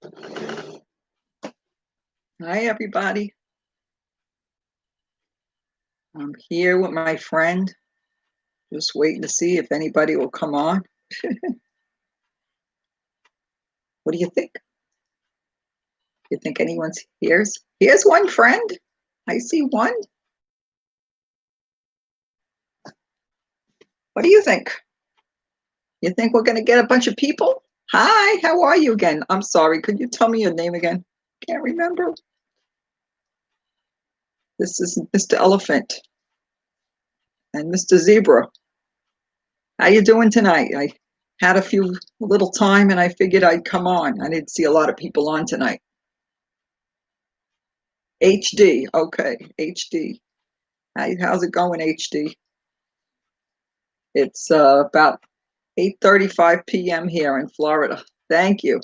Hi, everybody. I'm here with my friend, just waiting to see if anybody will come on. What do you think? You think anyone's here's one friend? I see one. What do you think? You think we're going to get a bunch of people? Hi, how are you again? I'm sorry. Could you tell me your name again? Can't remember. This is Mr. Elephant and Mr. Zebra. How you doing tonight? I had a little time and I figured I'd come on. I didn't see a lot of people on tonight. HD, okay, HD. How's it going, HD? It's about 8:35 p.m. here in Florida. Thank you.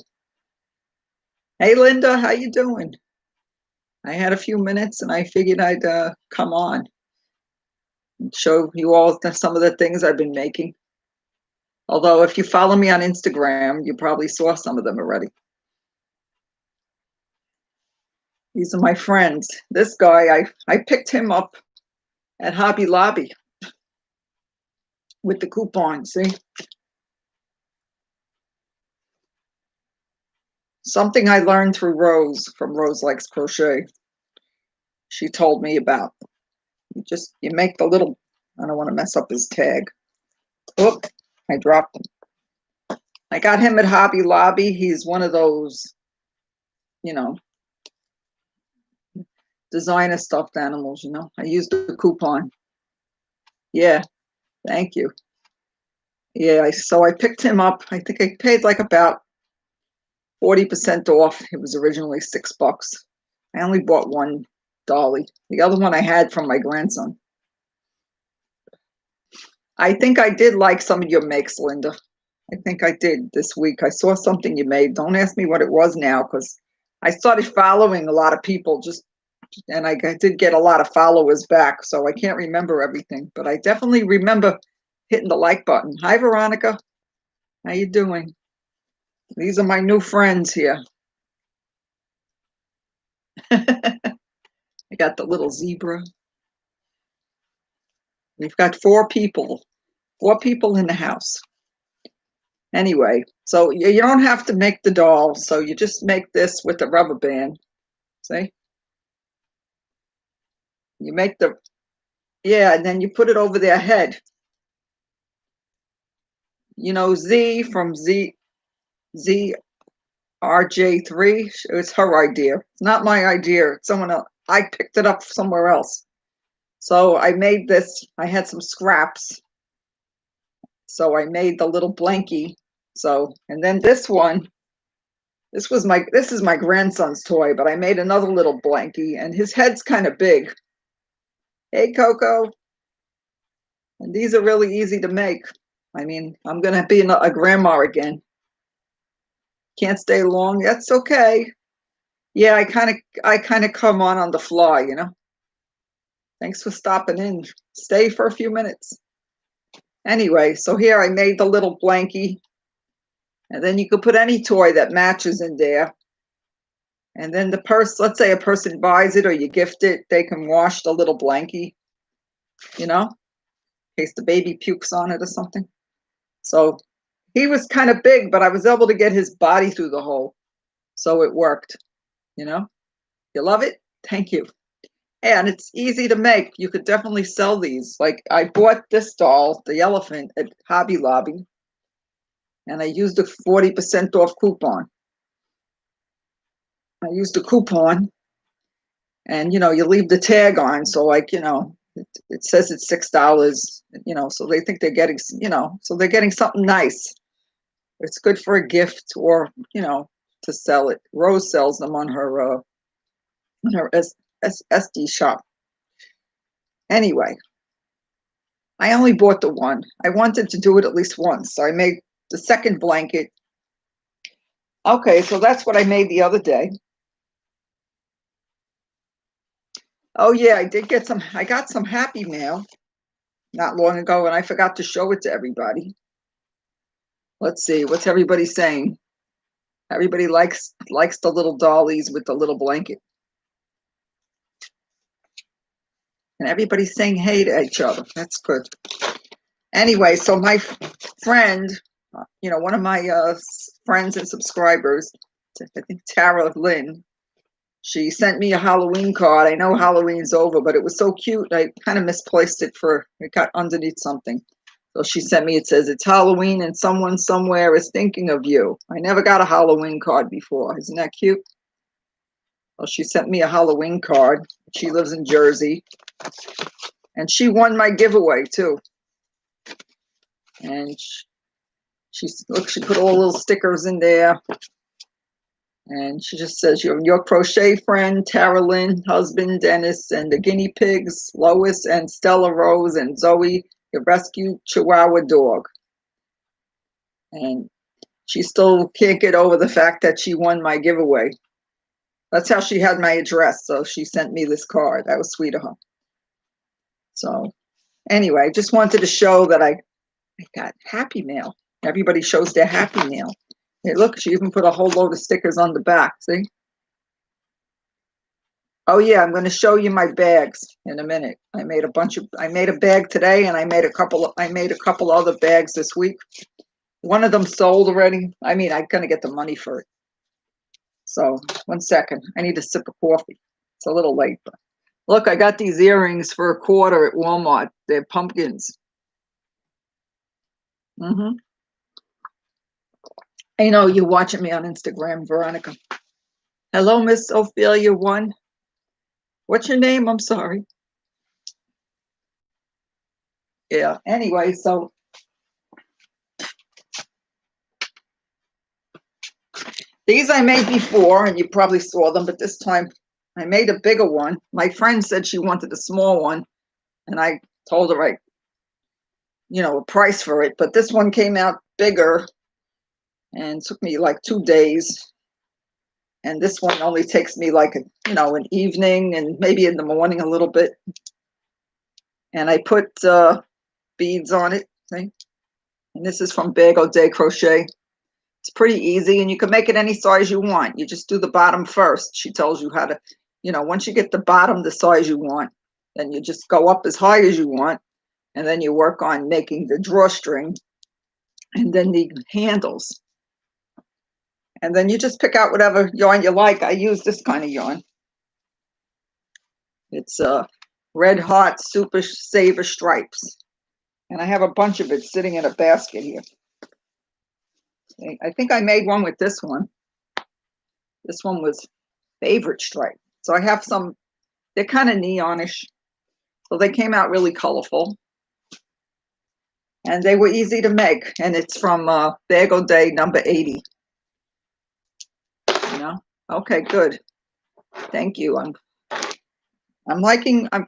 Hey, Linda, how you doing? I had a few minutes and I figured I'd come on and show you all some of the things I've been making. Although if you follow me on Instagram, you probably saw some of them already. These are my friends. This guy, I picked him up at Hobby Lobby with the coupon, see? Something I learned through Rose from Rose Likes Crochet. She told me about. You make the little, I don't want to mess up his tag. Oop, I dropped him. I got him at Hobby Lobby. He's one of those, designer stuffed animals, I used the coupon. Yeah, thank you. Yeah, so I picked him up. I think I paid like about 40% off. It was originally $6. I only bought one dolly. The other one I had from my grandson. I think I did like some of your makes, Linda. I think I did this week. I saw something you made. Don't ask me what it was now, because I started following a lot of people and I did get a lot of followers back, so I can't remember everything, but I definitely remember hitting the like button. Hi, Veronica. How you doing? These are my new friends here. I got the little zebra. We've got four people in the house. Anyway, so you don't have to make the doll, so you just make this with the rubber band. See? You make and then you put it over their head. Z from RJ3, it's her idea. It's not my idea. It's someone else. I picked it up somewhere else. So I made this. I had some scraps. So I made the little blankie. And then this one, this is my grandson's toy, but I made another little blankie and his head's kind of big. Hey, Coco. And these are really easy to make. I mean, I'm going to be a grandma again. Can't stay long. That's okay. Yeah, I kind of come on the fly, Thanks for stopping in. Stay for a few minutes. Anyway, so here I made the little blankie. And then you could put any toy that matches in there. And then let's say a person buys it or you gift it, they can wash the little blankie, in case the baby pukes on it or something. So he was kind of big, but I was able to get his body through the hole. So it worked, You love it? Thank you. And it's easy to make. You could definitely sell these. Like I bought this doll, the elephant, at Hobby Lobby. And I used a 40% off coupon. I used a coupon. And, you leave the tag on. So like, it says it's $6, so they think they're getting, so they're getting something nice. It's good for a gift or, to sell it. Rose sells them on her SD shop. Anyway, I only bought the one. I wanted to do it at least once. So I made the second blanket. Okay, so that's what I made the other day. Oh yeah, I got some Happy Mail not long ago and I forgot to show it to everybody. Let's see, what's everybody saying? Everybody likes the little dollies with the little blanket. And everybody's saying hey to each other. That's good. Anyway, so my friend, one of my friends and subscribers, I think Tara Lynn, she sent me a Halloween card. I know Halloween's over, but it was so cute. I kind of misplaced it it got underneath something. So she sent me, it says, it's Halloween and someone somewhere is thinking of you. I never got a Halloween card before. Isn't that cute? Well, she sent me a Halloween card. She lives in Jersey. And she won my giveaway too. And she put all little stickers in there. And she just says, your crochet friend, Tara Lynn, husband, Dennis, and the guinea pigs, Lois and Stella Rose and Zoe, your rescue Chihuahua dog. And she still can't get over the fact that she won my giveaway. That's how she had my address. So she sent me this card. That was sweet of her. So anyway, I just wanted to show that I got Happy Mail. Everybody shows their Happy Mail. Hey, look, she even put a whole load of stickers on the back. See? Oh yeah, I'm going to show you my bags in a minute. I made a bag today, and I made a couple other bags this week. One of them sold already. I'm going to get the money for it. So 1 second. I need a sip of coffee. It's a little late, but look, I got these earrings for $1 at Walmart. They're pumpkins. I know you're watching me on Instagram, Veronica. Hello, Miss Ophelia 1. What's your name? I'm sorry. Yeah, anyway, so these I made before, and you probably saw them, but this time I made a bigger one. My friend said she wanted a small one, and I told her a price for it, but this one came out bigger and took me like 2 days. And this one only takes me like an evening and maybe in the morning a little bit. And I put beads on it, see? And this is from Bagoday Crochet. It's pretty easy, and you can make it any size you want. You just do the bottom first. She tells you how to, once you get the bottom the size you want, then you just go up as high as you want, and then you work on making the drawstring and then the handles. And then you just pick out whatever yarn you like. I use this kind of yarn. It's Red Hot Super Saver Stripes. And I have a bunch of it sitting in a basket here. I think I made one with this one. This one was Favorite Stripe. So I have some, they're kind of neonish. So they came out really colorful. And they were easy to make. And it's from Bagoday number 80. Okay, good. Thank you. I'm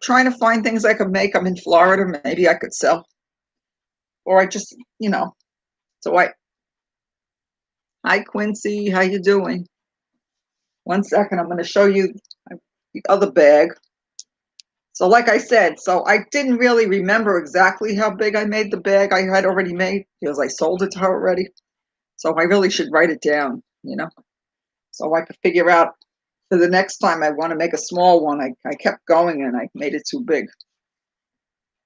trying to find things I could make. I'm in Florida. Maybe I could sell. Or I just, hi Quincy, how you doing? 1 second, I'm going to show you the other bag. So like I said, so I didn't really remember exactly how big I made the bag I had already made because I sold it to her already. So I really should write it down, so I could figure out for the next time I want to make a small one. I kept going and I made it too big.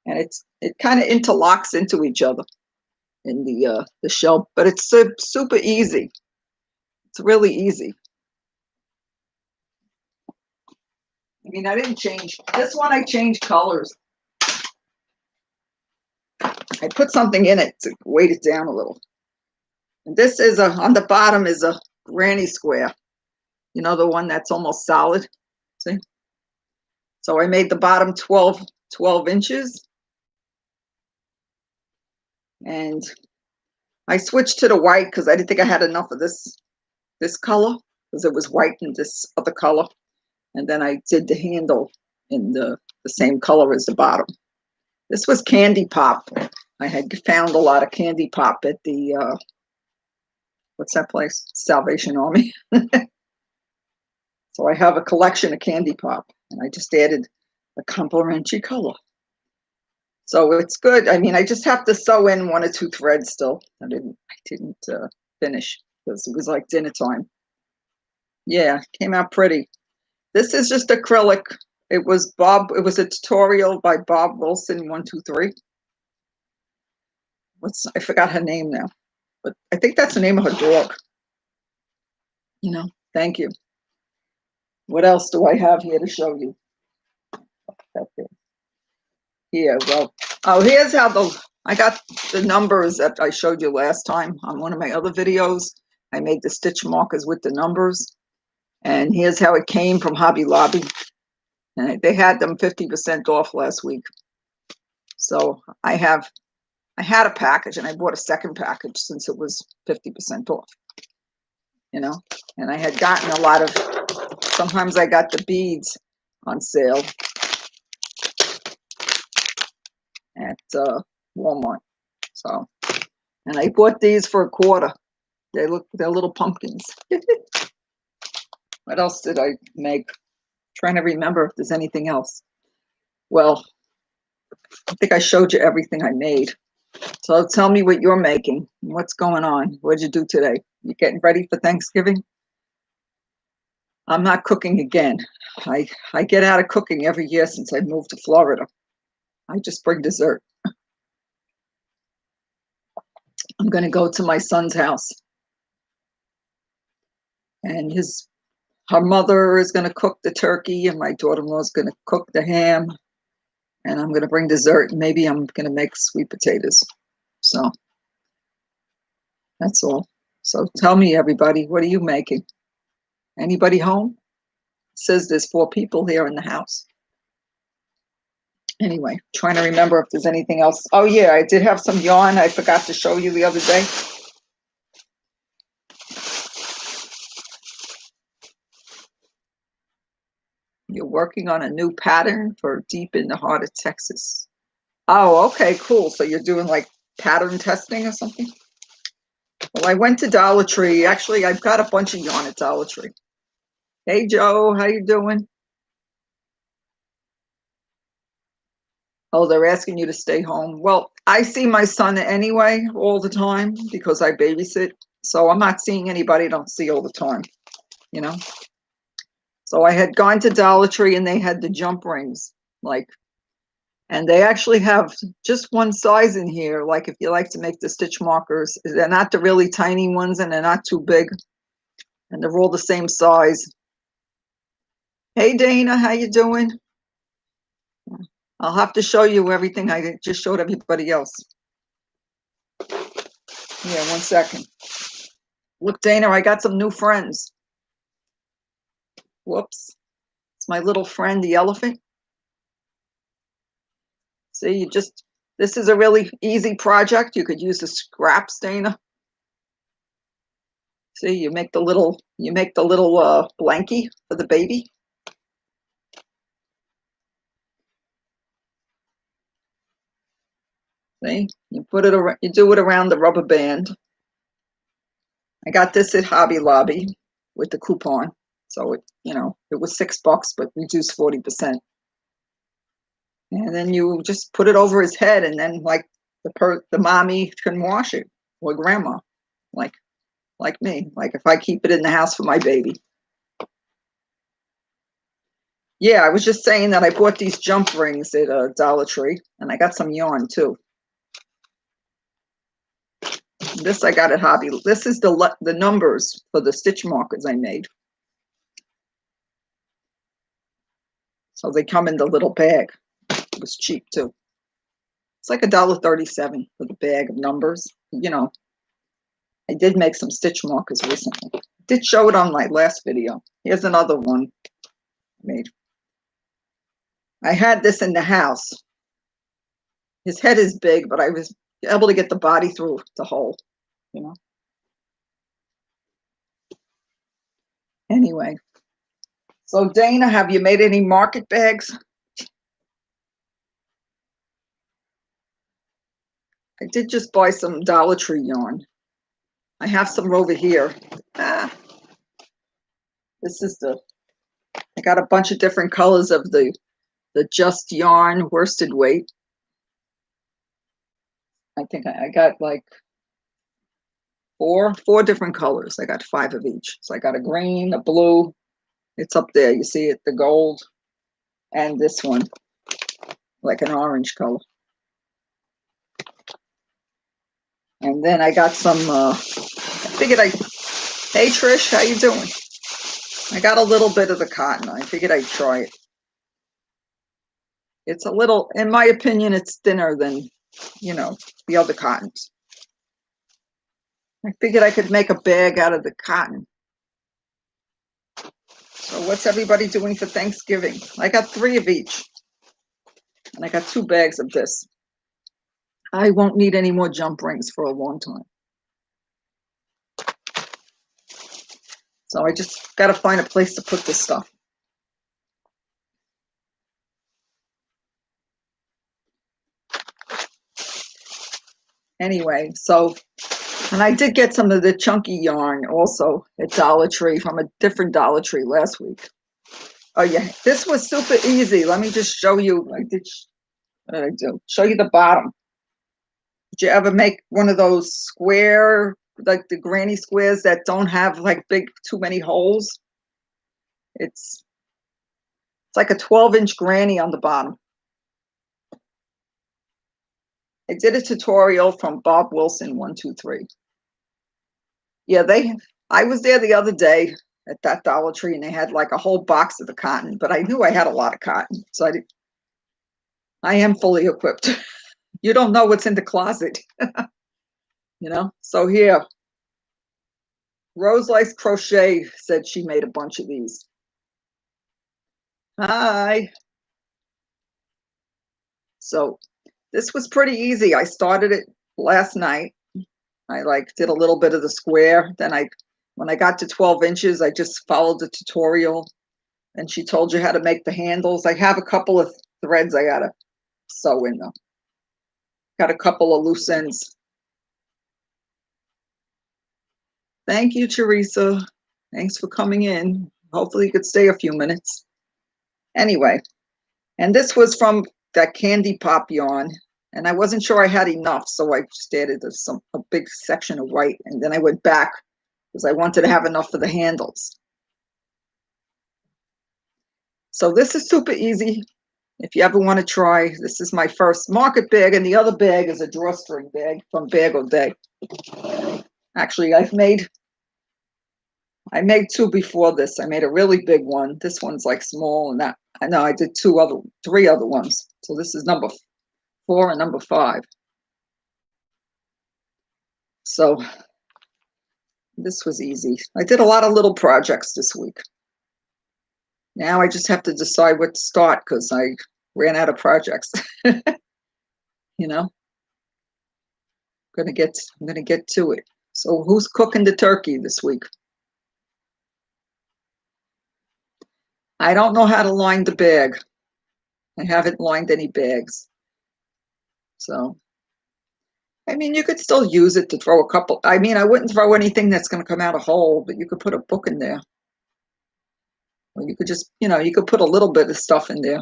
And it kind of interlocks into each other in the shell, but it's super easy. It's really easy. I didn't change this one. I changed colors. I put something in it to weight it down a little. And this is on the bottom is a granny square. The one that's almost solid. See? So I made the bottom 12 inches. And I switched to the white because I didn't think I had enough of this color because it was white in this other color. And then I did the handle in the same color as the bottom. This was Candy Pop. I had found a lot of Candy Pop at the, what's that place? Salvation Army. So I have a collection of Candy Pop, and I just added a complementary color. So it's good. I just have to sew in 1 or 2 threads still. I didn't finish. because it was like dinner time. Yeah, came out pretty. This is just acrylic. It was a tutorial by Bob Wilson 123. I forgot her name now, but I think that's the name of her dog. You know, thank you. What else do I have here to show you? Okay. Here, well, oh, here's how I got the numbers that I showed you last time on one of my other videos. I made the stitch markers with the numbers, and here's how it came from Hobby Lobby. And they had them 50% off last week. So I had a package, and I bought a second package since it was 50% off. You know, and I had gotten a lot of, sometimes I got the beads on sale at Walmart. So, and I bought these for $1. They're little pumpkins. What else did I make? Trying to remember if there's anything else. Well, I think I showed you everything I made. So tell me what you're making. What's going on? What did you do today? You getting ready for Thanksgiving? I'm not cooking again. I get out of cooking every year since I moved to Florida. I just bring dessert. I'm going to go to my son's house. And her mother is going to cook the turkey, and my daughter-in-law is going to cook the ham. And I'm going to bring dessert. Maybe I'm going to make sweet potatoes. So that's all. So tell me, everybody, what are you making? Anybody home? It says there's 4 people here in the house. Anyway, trying to remember if there's anything else. Oh, yeah, I did have some yarn I forgot to show you the other day. You're working on a new pattern for deep in the heart of Texas. Oh, okay, cool. So you're doing like pattern testing or something? Well, I went to Dollar Tree. Actually, I've got a bunch of yarn at Dollar Tree. Hey, Joe, how you doing? Oh, they're asking you to stay home. Well, I see my son anyway all the time because I babysit. So I'm not seeing anybody I don't see all the time, you know? So I had gone to Dollar Tree and they had the jump rings, and they actually have just one size in here. Like if you like to make the stitch markers, they're not the really tiny ones and they're not too big. And they're all the same size. Hey, Dana, how you doing? I'll have to show you everything I just showed everybody else. Yeah, 1 second. Look, Dana, I got some new friends. Whoops. It's my little friend, the elephant. See, this is a really easy project. You could use the scraps, Dana. See, you make the little blankie for the baby. See, you do it around the rubber band. I got this at Hobby Lobby with the coupon. So it was $6, but reduced 40%. And then you just put it over his head, and then like the mommy can wash it, or grandma, like me. Like if I keep it in the house for my baby. Yeah, I was just saying that I bought these jump rings at Dollar Tree, and I got some yarn too. This I got at Hobby. This is the numbers for the stitch markers I made. So they come in the little bag. It was cheap too. It's like $1.37 for the bag of numbers. You know, I did make some stitch markers recently. I did show it on my last video. Here's another one I made. I had this in the house. His head is big, but I was able to get the body through the hole, you know. Anyway, so Dana, have you made any market bags? I did just buy some Dollar Tree yarn. I have some over here. This is I got a bunch of different colors of the Just Yarn worsted weight. I think I got like four different colors. I got 5 of each. So I got a green, a blue. It's up there. You see it, the gold, and this one, like an orange color. And then I got some, I figured hey Trish, how you doing? I got a little bit of the cotton. I figured I'd try it. It's a little, in my opinion, it's thinner than, you know, the other cottons. I figured I could make a bag out of the cotton. So what's everybody doing for Thanksgiving? I got 3 of each. And I got 2 bags of this. I won't need any more jump rings for a long time. So I just got to find a place to put this stuff. Anyway, so, and I did get some of the chunky yarn also at Dollar Tree from a different Dollar Tree last week. Oh yeah, this was super easy. Let me just show you. What did I do? Show you the bottom. Did you ever make one of those square, like the granny squares that don't have like too many holes? It's like a 12-inch granny on the bottom. I did a tutorial from Bob Wilson 123. Yeah, I was there the other day at that Dollar Tree and they had like a whole box of the cotton, but I knew I had a lot of cotton, so I am fully equipped. You don't know what's in the closet, you know? So here, Rose Likes Crochet said she made a bunch of these. Hi. So this was pretty easy. I started it last night. I did a little bit of the square. Then when I got to 12 inches, I just followed the tutorial and she told you how to make the handles. I have a couple of threads I gotta sew in them. Got a couple of loose ends. Thank you, Teresa. Thanks for coming in. Hopefully you could stay a few minutes. Anyway, and this was from that Candy Pop yarn. And I wasn't sure I had enough, so I just added a big section of white. And then I went back because I wanted to have enough for the handles. So this is super easy. If you ever want to try, this is my first market bag, and the other bag is a drawstring bag from Bagoday. Actually, I made 2 before this. I made a really big one. This one's like small, and I did 3 other ones. So this is number 4 and number 5. So this was easy. I did a lot of little projects this week. Now I just have to decide what to start because I ran out of projects. You know, I'm gonna get to it. So who's cooking the turkey this week? I don't know how to line the bag. I haven't lined any bags. So, I mean, you could still use it to throw a couple. I mean, I wouldn't throw anything that's going to come out a hole, but you could put a book in there. Or you could just, you could put a little bit of stuff in there.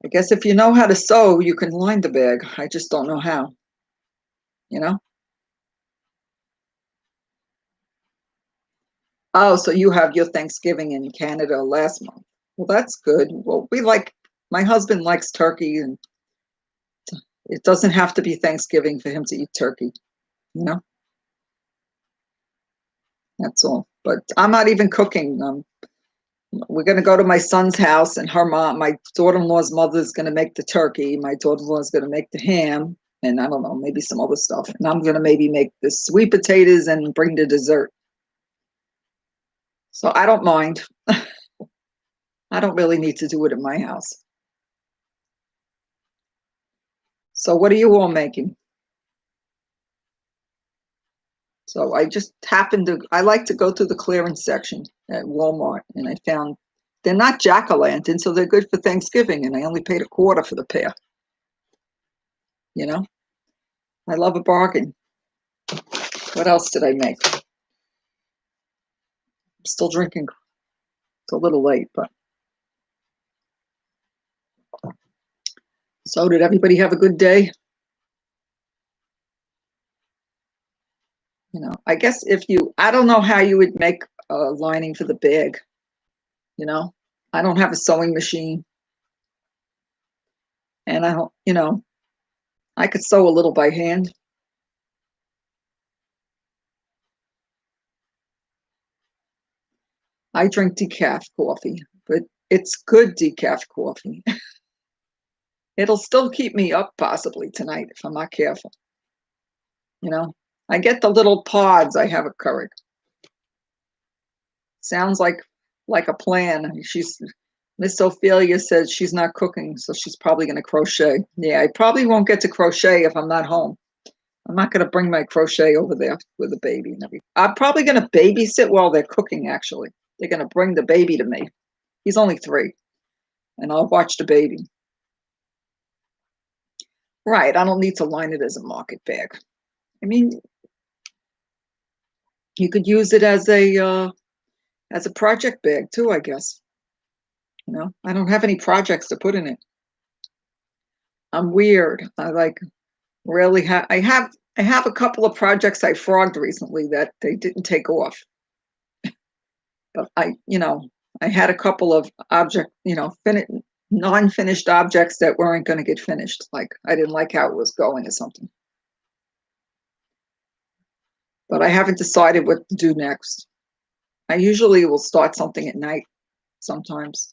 I guess if you know how to sew, you can line the bag. I just don't know how, you know? Oh, so you have your Thanksgiving in Canada last month. Well, that's good. Well, my husband likes turkey, and it doesn't have to be Thanksgiving for him to eat turkey, you know? That's all. But I'm not even cooking. We're going to go to my son's house, and my daughter-in-law's mother is going to make the turkey. My daughter-in-law is going to make the ham, and I don't know, maybe some other stuff. And I'm going to maybe make the sweet potatoes and bring the dessert. So I don't mind. I don't really need to do it in my house. So what are you all making? So I just I like to go to the clearance section at Walmart, and I found they're not jack-o'-lantern, so they're good for Thanksgiving, and I only paid $1/4 for the pair. You know, I love a bargain. What else did I make? I'm still drinking. It's a little late, but. So did everybody have a good day? You know, I guess I don't know how you would make a lining for the bag, you know. I don't have a sewing machine, and I don't, you know, I could sew a little by hand. I drink decaf coffee, but it's good decaf coffee. It'll still keep me up possibly tonight if I'm not careful. You know, I get the little pods. I have a Keurig. Sounds like a plan. Miss Ophelia says she's not cooking, so she's probably going to crochet. Yeah, I probably won't get to crochet if I'm not home. I'm not going to bring my crochet over there with the baby and everything. I'm probably going to babysit while they're cooking, actually. They're going to bring the baby to me. He's only 3, and I'll watch the baby. Right, I don't need to line it as a market bag. I mean, you could use it as a project bag too, I guess. You know, I don't have any projects to put in it. I'm weird. I like really have. I have a couple of projects I frogged recently that they didn't take off. But I had a couple of non-finished objects that weren't going to get finished. Like I didn't like how it was going or something. But I haven't decided what to do next. I usually will start something at night sometimes.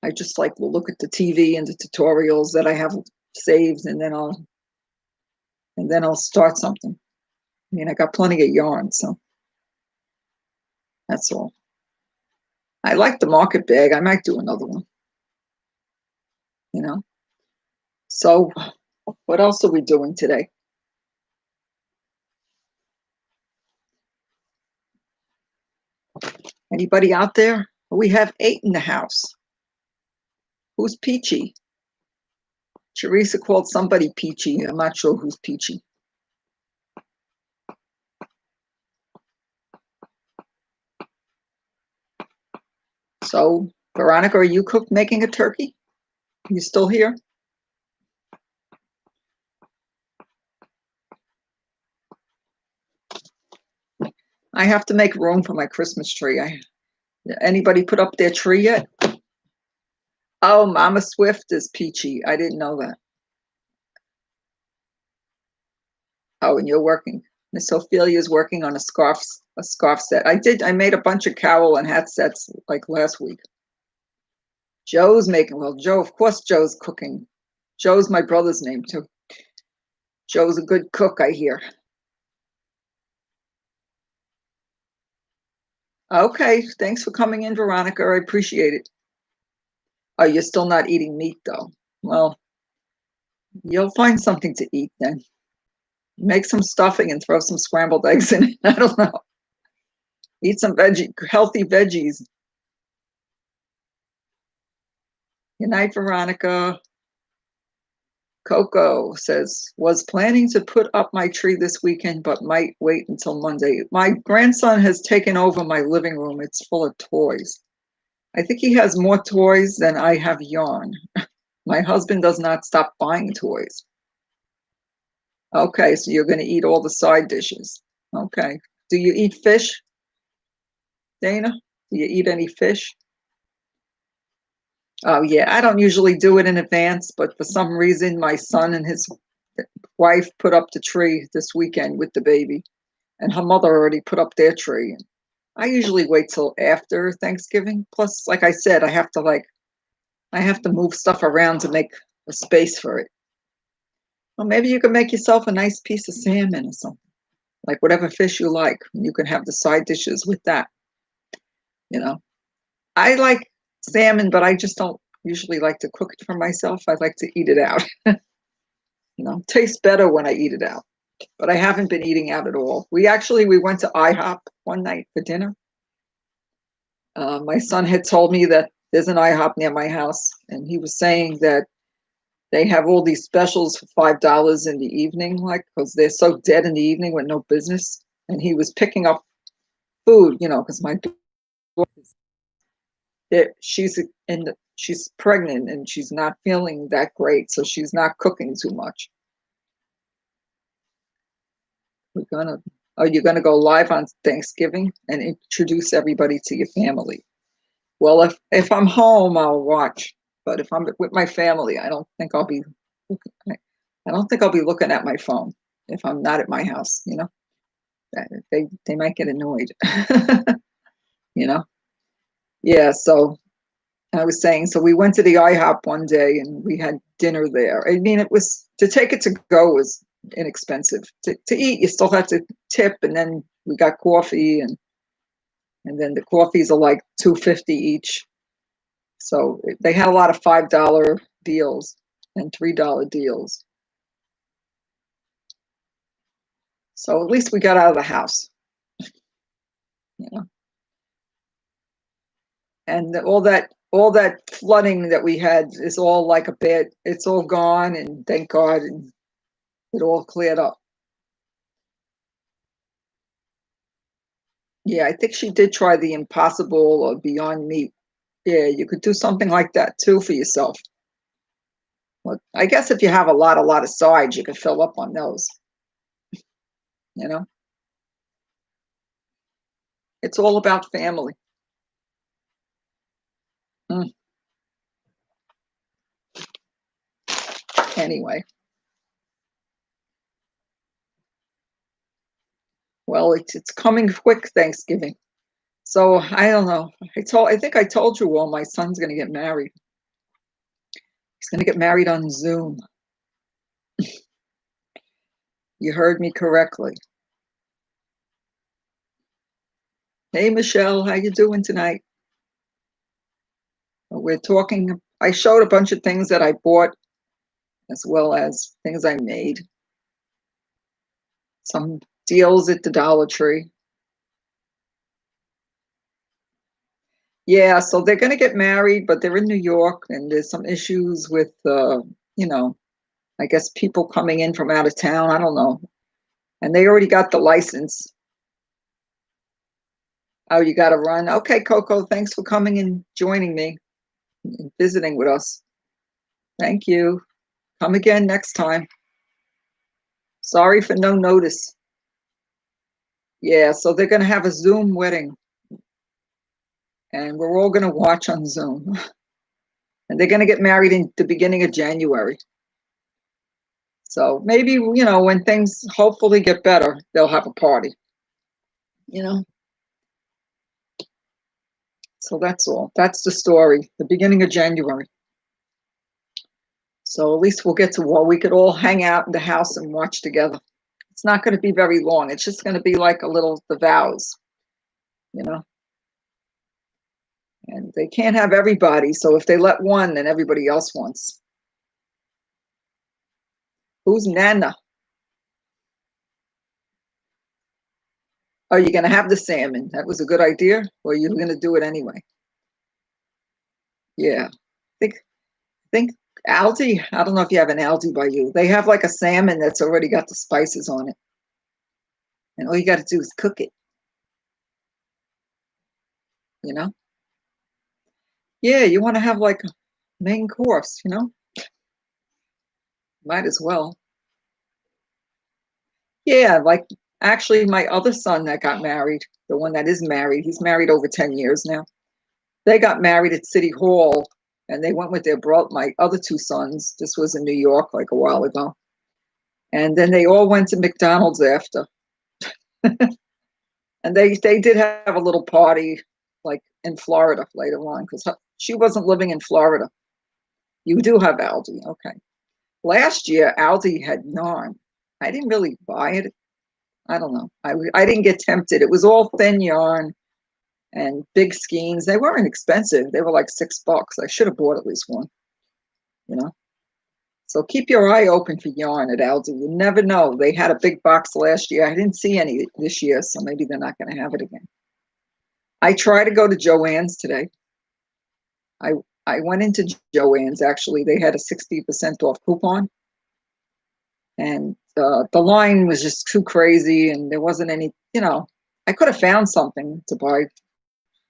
I just will look at the TV and the tutorials that I have saved, and then I'll start something. I mean, I got plenty of yarn, so that's all. I like the market bag. I might do another one. You know. So, what else are we doing today? Anybody out there? We have 8 in the house. Who's Peachy? Teresa called somebody Peachy. I'm not sure who's Peachy. So, Veronica, are you making a turkey? Are you still here? I have to make room for my Christmas tree. Anybody put up their tree yet? Oh, Mama Swift is Peachy. I didn't know that. Oh, and you're working. Miss Ophelia is working on a scarf set. I made a bunch of cowl and hat sets like last week. Joe's making, well, Joe, of course Joe's cooking. Joe's my brother's name too. Joe's a good cook, I hear. Okay, thanks for coming in, Veronica. I appreciate it. Oh, you're still not eating meat though. Well, you'll find something to eat then. Make some stuffing and throw some scrambled eggs in it. I don't know. Eat some healthy veggies. Good night, Veronica. Coco says, was planning to put up my tree this weekend, but might wait until Monday. My grandson has taken over my living room. It's full of toys. I think he has more toys than I have yarn. My husband does not stop buying toys. Okay, so you're going to eat all the side dishes. Okay. Do you eat fish, Dana? Do you eat any fish? Oh, yeah. I don't usually do it in advance, but for some reason, my son and his wife put up the tree this weekend with the baby, and her mother already put up their tree. I usually wait till after Thanksgiving. Plus, like I said, I have to move stuff around to make a space for it. Well, maybe you can make yourself a nice piece of salmon or something, like whatever fish you like. You can have the side dishes with that. You know, I like salmon, but I just don't usually like to cook it for myself. I like to eat it out. Tastes better when I eat it out. But I haven't been eating out at all. We went to IHOP one night for dinner. My son had told me that there's an IHOP near my house, and he was saying that they have all these specials for $5 in the evening, like because they're so dead in the evening with no business. And he was picking up food, because my she's pregnant and she's not feeling that great, so she's not cooking too much. We're gonna Oh, you're going to go live on Thanksgiving and introduce everybody to your family. Well, if I'm home, I'll watch. But if I'm with my family, I don't think I'll be. I don't think I'll be looking at my phone if I'm not at my house. You know, they might get annoyed. You know. Yeah. So I was saying. So we went to the IHOP one day and we had dinner there. I mean, it was to take it to go was inexpensive. To eat, you still have to tip, and then we got coffee and then the coffees are like $2.50 each. So they had a lot of $5 deals and $3 deals. So at least we got out of the house, you know. And all that flooding that we had is all like a bad. It's all gone, and thank God, and it all cleared up. Yeah, I think she did try the Impossible or Beyond Meat. Yeah, you could do something like that too for yourself. Well, I guess if you have a lot of sides, you could fill up on those. You know, it's all about family. Mm. Anyway, well, it's coming quick, Thanksgiving. So I don't know. I think I told you all my son's going to get married. He's going to get married on Zoom. You heard me correctly. Hey, Michelle, how you doing tonight? We're talking. I showed a bunch of things that I bought as well as things I made. Some deals at the Dollar Tree. Yeah, so they're going to get married, but they're in New York, and there's some issues with, you know, I guess people coming in from out of town. I don't know. And they already got the license. Oh, you got to run. Okay, Coco, thanks for coming and joining me and visiting with us. Thank you. Come again next time. Sorry for no notice. Yeah, so they're going to have a Zoom wedding, and we're all going to watch on Zoom. And they're going to get married in the beginning of January. So maybe, you know, when things hopefully get better, they'll have a party, you know? So that's all. That's the story, the beginning of January. So at least we'll get to, well, we could all hang out in the house and watch together. It's not going to be very long. It's just going to be like a little, the vows, you know? And they can't have everybody. So if they let one, then everybody else wants. Who's Nana? Are you going to have the salmon? That was a good idea? Or are you going to do it anyway? Yeah. I think Aldi, I don't know if you have an Aldi by you. They have like a salmon that's already got the spices on it. And all you got to do is cook it, you know? Yeah, you want to have like a main course, you know? Might as well. Yeah, like actually my other son that got married, the one that is married, he's married over 10 years now. They got married at City Hall and they went with their brother, my other two sons. This was in New York like a while ago. And then they all went to McDonald's after. And they did have a little party like in Florida later on because she wasn't living in Florida. You do have Aldi, okay. Last year, Aldi had yarn. I didn't really buy it. I don't know. I didn't get tempted. It was all thin yarn and big skeins. They weren't expensive. They were like $6. I should have bought at least one, you know. So keep your eye open for yarn at Aldi. You never know. They had a big box last year. I didn't see any this year, so maybe they're not going to have it again. I try to go to Joann's today. I I went into Joann's actually. They had a 60% off coupon, and the line was just too crazy, and there wasn't any. You know, I could have found something to buy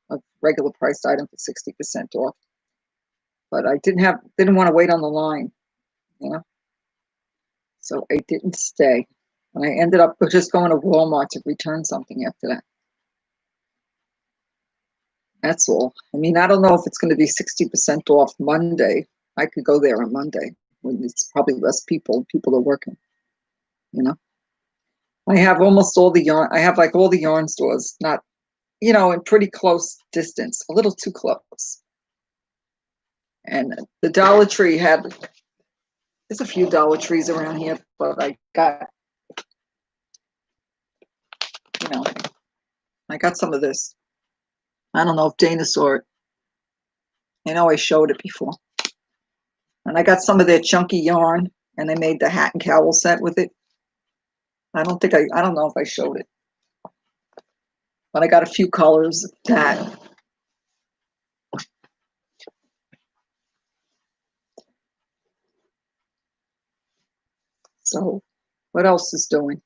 a regular priced item for 60% off, but I didn't want to wait on the line. You know, so I didn't stay. And I ended up just going to Walmart to return something after that. That's all. I mean, I don't know if it's going to be 60% off Monday. I could go there on Monday when it's probably less people. People are working, you know. I have almost all the yarn. I have like all the yarn stores, not, you know, in pretty close distance, a little too close. And the Dollar Tree there's a few Dollar Trees around here, but I got, you know, I got some of this. I don't know if Dana saw it. I know I showed it before. And I got some of their chunky yarn, and I made the hat and cowl set with it. I don't know if I showed it. But I got a few colors of that. So what else is doing?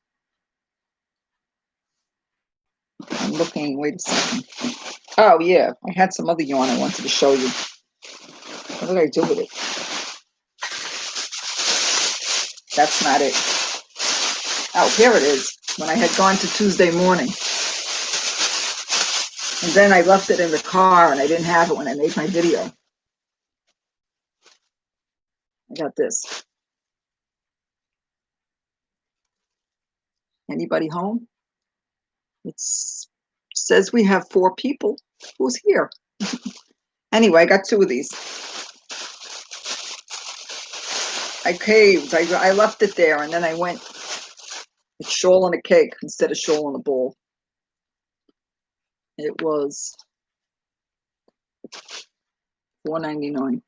I'm looking, wait a second. Oh yeah, I had some other yarn I wanted to show you. What did I do with it? That's not it. Oh, here it is. When I had gone to Tuesday morning. And then I left it in the car and I didn't have it when I made my video. I got this. Anybody home? It says we have 4 people. Who's here? Anyway, I got 2 of these. I caved. I left it there and then I went with shawl and a cake instead of shawl and a ball. It was $4.99.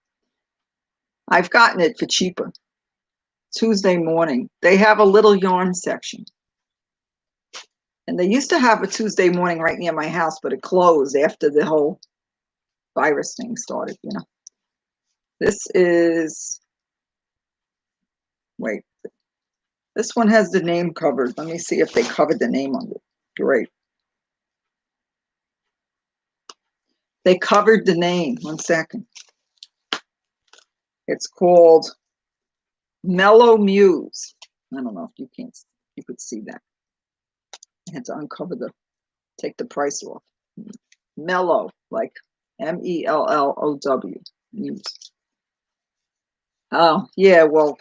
I've gotten it for cheaper. Tuesday morning. They have a little yarn section. And they used to have a Tuesday morning right near my house, but it closed after the whole virus thing started, you know. This is, wait, this one has the name covered. Let me see if they covered the name on it. Great. They covered the name. 1 second. It's called Mellow Muse. I don't know if you could see that. I had to uncover take the price off. Mellow, like MELLOW. Muse. Oh, yeah, well,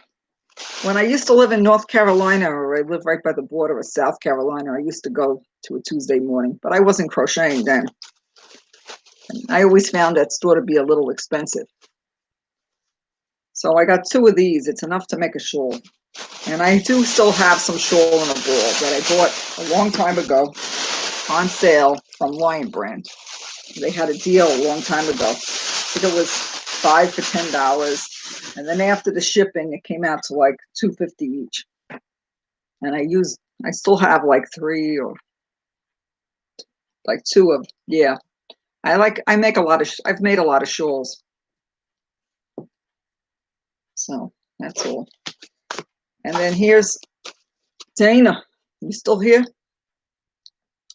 when I used to live in North Carolina, or I lived right by the border of South Carolina, I used to go to a Tuesday morning, but I wasn't crocheting then. And I always found that store to be a little expensive. So I got 2 of these. It's enough to make a shawl. And I do still have some shawl and a ball that I bought a long time ago on sale from Lion Brand. They had a deal a long time ago. I think it was 5 for $10. And then after the shipping, it came out to like $2.50 each. And I still have like 3 or like 2 of, yeah. I've made a lot of shawls. So that's all. And then here's Dana. You still here?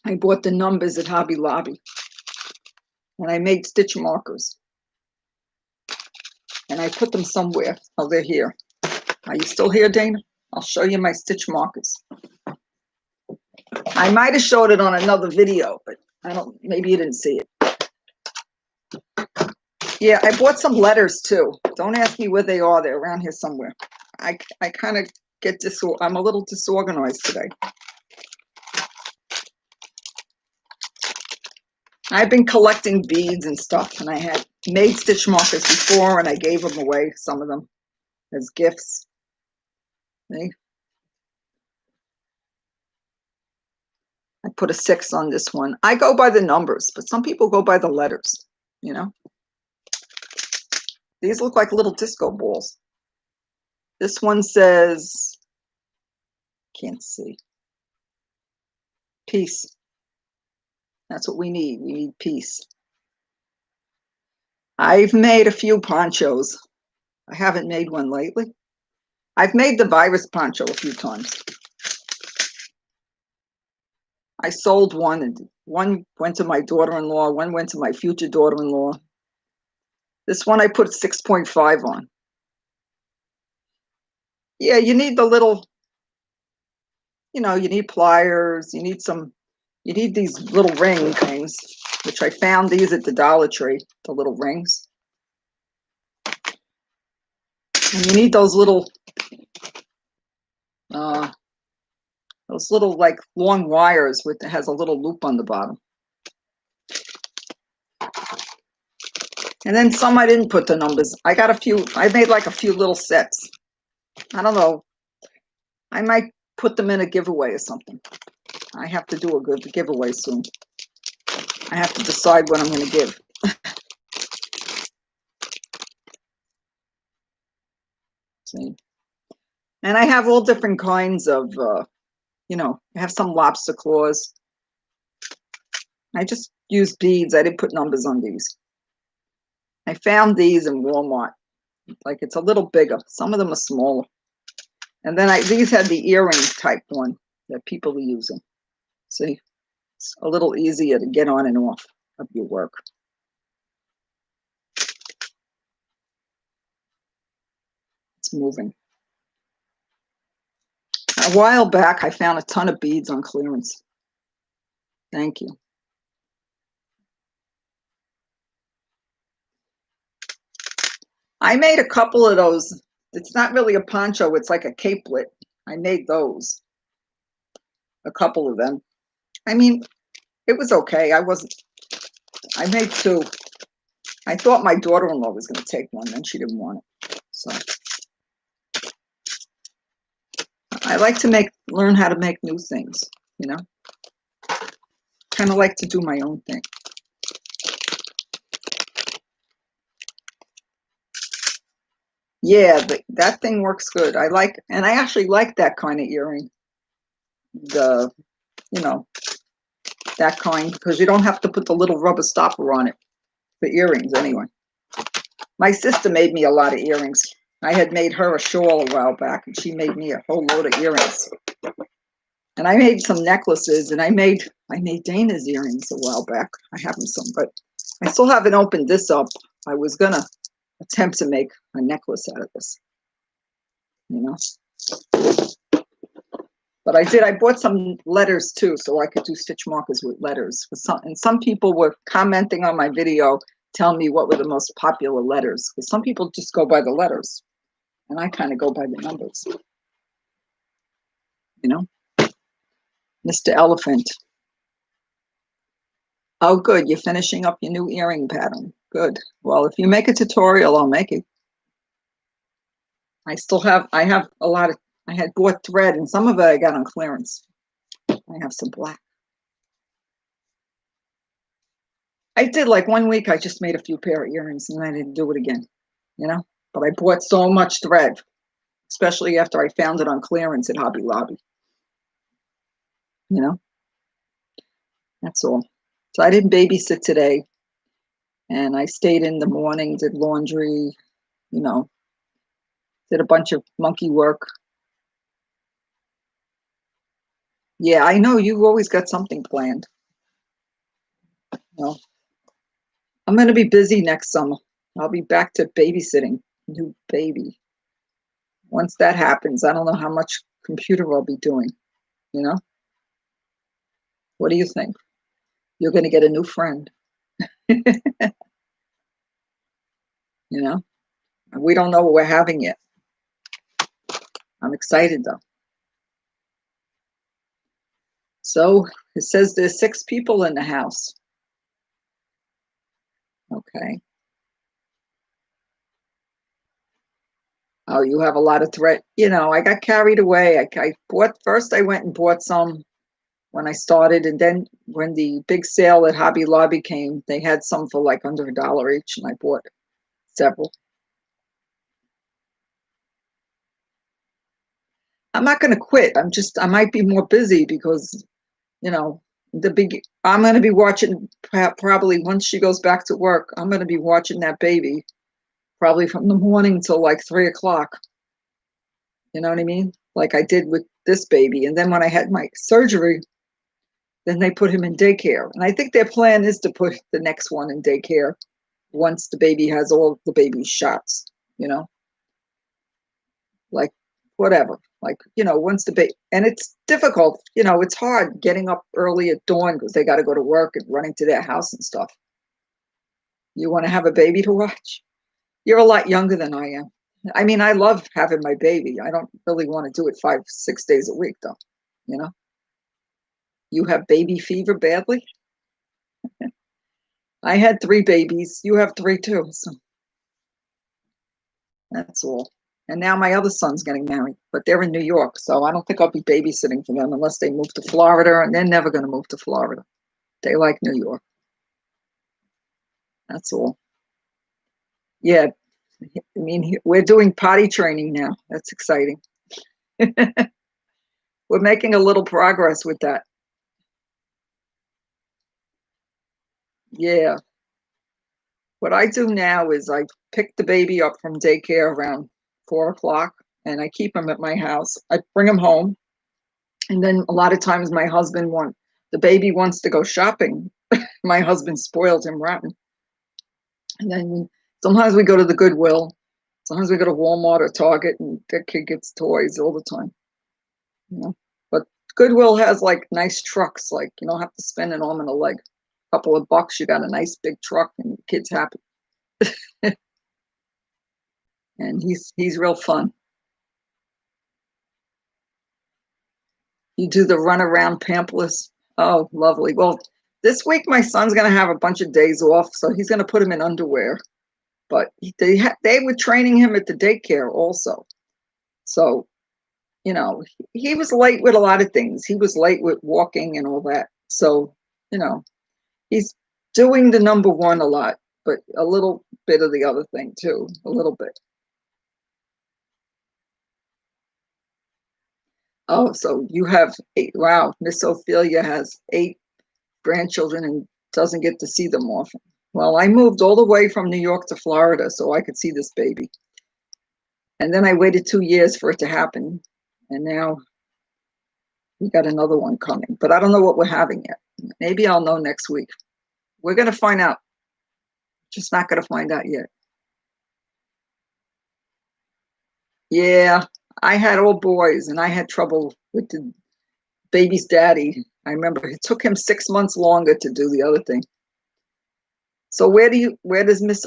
I bought the numbers at Hobby Lobby. And I made stitch markers. And I put them somewhere. Oh, they're here. Are you still here, Dana? I'll show you my stitch markers. I might have showed it on another video, but maybe you didn't see it. Yeah, I bought some letters too. Don't ask me where they are. They're around here somewhere. I kind of I'm a little disorganized today. I've been collecting beads and stuff, and I had made stitch markers before, and I gave them away, some of them, as gifts. See? I put a 6 on this one. I go by the numbers, but some people go by the letters, you know? These look like little disco balls. This one says, can't see, peace. That's what we need. We need peace. I've made a few ponchos. I haven't made one lately. I've made the virus poncho a few times. I sold one, and one went to my daughter-in-law, one went to my future daughter-in-law. This one I put 6.5 on. Yeah, you need the little, you know, you need pliers, you need these little ring things, which I found these at the Dollar Tree, the little rings. And you need those little like long wires with that has a little loop on the bottom. And then some I didn't put the numbers. I got a few, I made like a few little sets. I don't know. I might put them in a giveaway or something. I have to do a good giveaway soon. I have to decide what I'm going to give. See? And I have all different kinds of, you know, I have some lobster claws. I just used beads. I didn't put numbers on these. I found these in Walmart. Like it's a little bigger. Some of them are smaller. And then these had the earring type one that people are using. See, it's a little easier to get on and off of your work. It's moving. A while back, I found a ton of beads on clearance. Thank you. I made a couple of those. It's not really a poncho. It's like a capelet. I made those. A couple of them. I mean, it was okay. I made two. I thought my daughter-in-law was going to take one, and she didn't want it. So I like to learn how to make new things, you know? Kind of like to do my own thing. Yeah, that thing works good. And I actually like that kind of earring. You know, that kind, because you don't have to put the little rubber stopper on it for earrings anyway. My sister made me a lot of earrings. I had made her a shawl a while back, and she made me a whole load of earrings. And I made some necklaces, and I made Dana's earrings a while back. I have them some, but I still haven't opened this up. I was gonna attempt to make a necklace out of this, you know. But I bought some letters too, so I could do stitch markers with letters. And some people were commenting on my video, telling me what were the most popular letters. Because some people just go by the letters, and I kind of go by the numbers. You know, Mr. Elephant. Oh, good. You're finishing up your new earring pattern. Good. Well, if you make a tutorial, I'll make it. I have a lot of, I had bought thread, and some of it I got on clearance. I have some black. I did like 1 week, I just made a few pair of earrings, and I didn't do it again, you know? But I bought so much thread, especially after I found it on clearance at Hobby Lobby. You know? That's all. So I didn't babysit today, and I stayed in the morning, did laundry, you know, did a bunch of monkey work. Yeah, I know you've always got something planned. You know? I'm going to be busy next summer. I'll be back to babysitting new baby. Once that happens, I don't know how much computer I'll be doing, you know? What do you think? You're going to get a new friend. You know? We don't know what we're having yet. I'm excited though. So it says there's 6 people in the house. Okay. Oh, you have a lot of thread. You know, I got carried away. I went and bought some when I started, and then when the big sale at Hobby Lobby came, they had some for like under $1 each, and I bought several. I'm not going to quit. I might be more busy because, you know, I'm going to be watching probably once she goes back to work. I'm going to be watching that baby probably from the morning till like 3 o'clock. You know what I mean? Like I did with this baby. And then when I had my surgery, then they put him in daycare. And I think their plan is to put the next one in daycare once the baby has all the baby's shots, you know? Like, whatever. Like, once the baby, and it's difficult, it's hard getting up early at dawn because they got to go to work and running to their house and stuff. You want to have a baby to watch? You're a lot younger than I am. I mean, I love having my baby. I don't really want to do it 5, 6 days a week, though. You know, you have baby fever badly. I had 3 babies. You have 3 too. So that's all. And now my other son's getting married, but they're in New York. So I don't think I'll be babysitting for them unless they move to Florida, and they're never going to move to Florida. They like New York. That's all. Yeah. I mean, we're doing potty training now. That's exciting. We're making a little progress with that. Yeah. What I do now is I pick the baby up from daycare around 4 o'clock, and I keep him at my house. I bring him home, and then a lot of times the baby wants to go shopping. My husband spoiled him rotten. And then sometimes we go to the Goodwill. Sometimes we go to Walmart or Target, and the kid gets toys all the time. But Goodwill has like nice trucks. Like, you don't have to spend an arm and a leg. A couple of bucks, you got a nice big truck, and the kid's happy. And he's real fun. You do the run around pamphlet. Oh, lovely. Well, this week my son's going to have a bunch of days off, so he's going to put him in underwear. But they were training him at the daycare also. So, he was late with a lot of things. He was late with walking and all that. So, he's doing the number one a lot, but a little bit of the other thing too, a little bit. Oh, so you have 8. Wow, Miss Ophelia has 8 grandchildren and doesn't get to see them often. Well, I moved all the way from New York to Florida so I could see this baby. And then I waited 2 years for it to happen. And now we got another one coming. But I don't know what we're having yet. Maybe I'll know next week. We're going to find out. Just not going to find out yet. Yeah, I had all boys, and I had trouble with the baby's daddy. I remember it took him 6 months longer to do the other thing. So where does Miss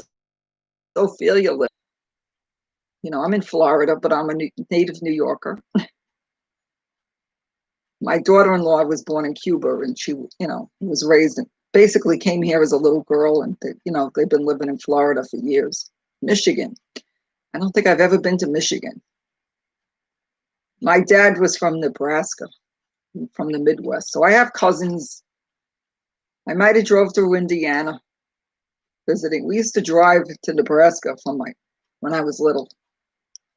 Ophelia live? I'm in Florida, but I'm a native New Yorker. My daughter-in-law was born in Cuba, and she, was basically came here as a little girl, and they've been living in Florida for years. Michigan. I don't think I've ever been to Michigan. My dad was from Nebraska, from the Midwest. So I have cousins. I might have drove through Indiana visiting. We used to drive to Nebraska when I was little.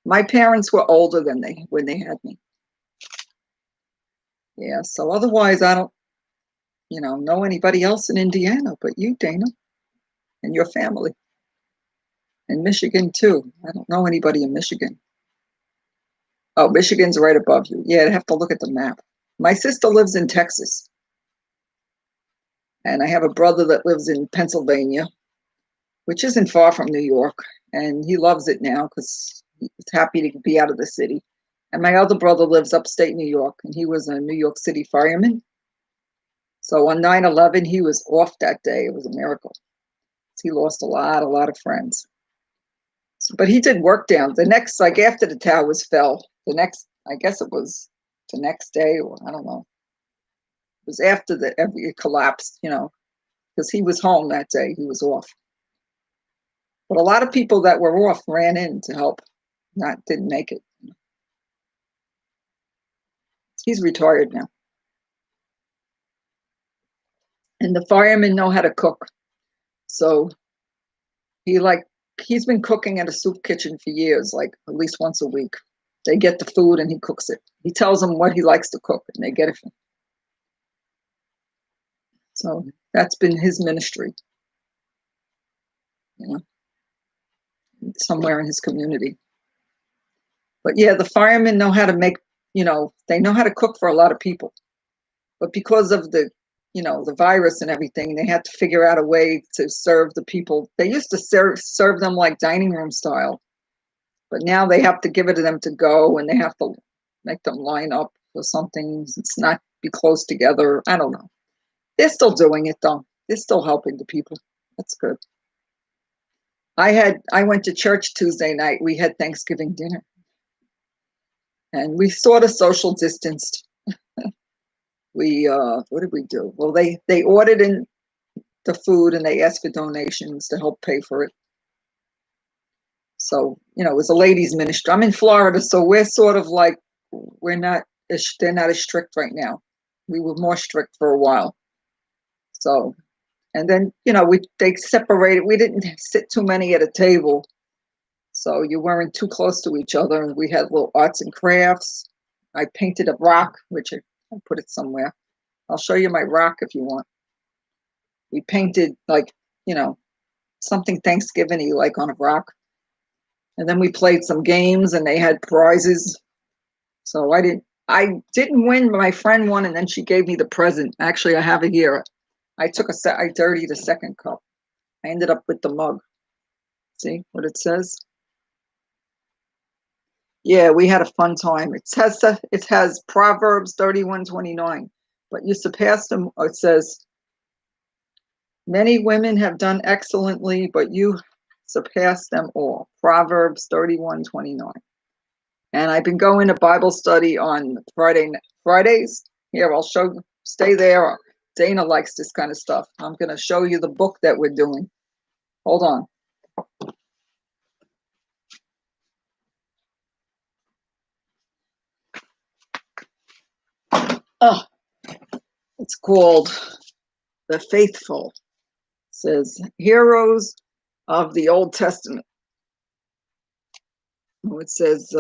My parents were older than when they had me. Yeah, so otherwise I don't, know anybody else in Indiana but you, Dana, and your family. And Michigan too. I don't know anybody in Michigan. Oh, Michigan's right above you. Yeah, I have to look at the map. My sister lives in Texas. And I have a brother that lives in Pennsylvania, which isn't far from New York. And he loves it now because he's happy to be out of the city. And my other brother lives upstate New York, and he was a New York City fireman. So on 9/11, he was off that day. It was a miracle. He lost a lot of friends. But he did work down. Like after the towers fell, I guess it was the next day, or I don't know. It was after it collapsed, because he was home that day. He was off. But a lot of people that were off ran in to help. Didn't make it. He's retired now. And the firemen know how to cook. So he's been cooking at a soup kitchen for years, like at least once a week. They get the food and he cooks it. He tells them what he likes to cook and they get it from him. So that's been his ministry, somewhere in his community. But yeah, the firemen know how to make, they know how to cook for a lot of people. But because of the virus and everything, they had to figure out a way to serve the people. They used to serve them like dining room style, but now they have to give it to them to go, and they have to make them line up or something. It's not be close together. I don't know. They're still doing it though. They're still helping the people. That's good. I went to church Tuesday night. We had Thanksgiving dinner. And we sort of social distanced. We what did we do? Well, they ordered in the food and they asked for donations to help pay for it. So, you know, it was a ladies' ministry. I'm in Florida, so we're sort of like they're not as strict right now. We were more strict for a while. So, and then, you know, they separated. We didn't sit too many at a table. So you weren't too close to each other. We had little arts and crafts. I painted a rock, which I put it somewhere. I'll show you my rock if you want. We painted like, you know, something Thanksgiving-y like on a rock. And then we played some games and they had prizes. So I didn't win, but my friend won and then she gave me the present. Actually, I have it here. I dirtied a second cup. I ended up with the mug. See what it says? Yeah, we had a fun time. It has Proverbs 31:29, but you surpassed them. It says, many women have done excellently, but you surpassed them all. Proverbs 31:29. And I've been going to Bible study on Fridays. Here, I'll show you. Stay there. Dana likes this kind of stuff. I'm going to show you the book that we're doing. Hold on. Oh, it's called The Faithful. It says Heroes of the Old Testament. It says